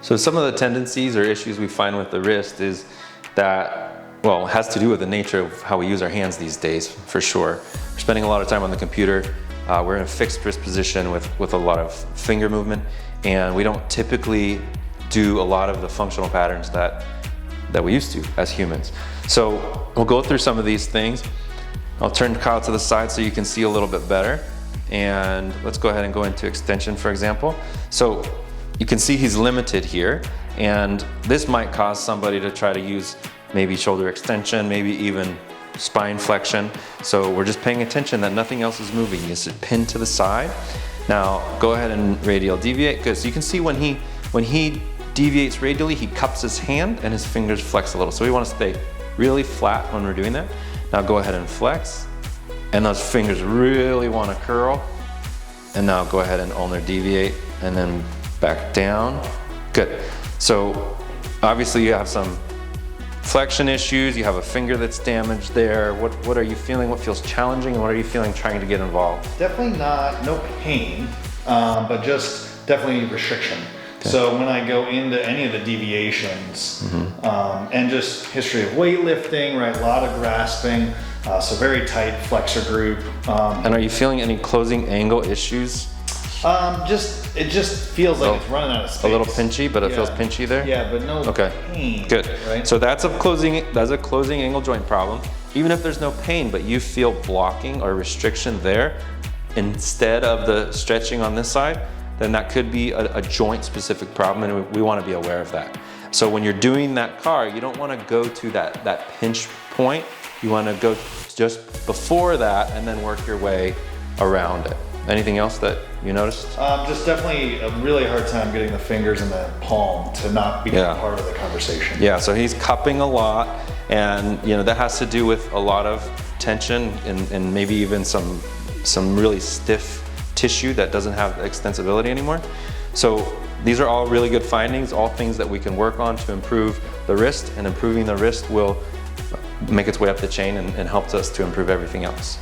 So some of the tendencies or issues we find with the wrist is that, well, it has to do with the nature of how we use our hands these days, for sure. We're spending a lot of time on the computer. We're in a fixed wrist position with a lot of finger movement, and we don't typically do a lot of the functional patterns that we used to as humans. So we'll go through some of these things. I'll turn Kyle to the side so you can see a little bit better. And let's go ahead and go into extension, for example. So you can see he's limited here, and this might cause somebody to try to use maybe shoulder extension, maybe even spine flexion. So we're just paying attention that nothing else is moving. Is it pinned to the side? Now go ahead and radial deviate, because you can see when he deviates radially, he cups his hand and his fingers flex a little. So we want to stay really flat when we're doing that. Now go ahead and flex, and those fingers really want to curl. And now go ahead and ulnar deviate and then back down. Good. So obviously you have some flexion issues, you have a finger that's damaged there. What are you feeling? What feels challenging, and what are you feeling trying to get involved? Definitely no pain, but just definitely restriction. Okay. So when I go into any of the deviations, and just history of weightlifting, right, a lot of grasping, so very tight flexor group. And are you feeling any closing angle issues? It just feels like it's running out of space. A little pinchy, but it feels pinchy there? Yeah, but no pain. Good. Right? So that's a closing angle joint problem. Even if there's no pain, but you feel blocking or restriction there instead of the stretching on this side, then that could be a joint specific problem, and we want to be aware of that. So when you're doing that car, you don't want to go to that pinch point. You want to go just before that and then work your way around it. Anything else that you noticed? Just definitely a really hard time getting the fingers in the palm to not be part of the conversation. Yeah, so he's cupping a lot, and that has to do with a lot of tension and maybe even some really stiff tissue that doesn't have extensibility anymore. So these are all really good findings, all things that we can work on to improve the wrist, and improving the wrist will make its way up the chain and helps us to improve everything else.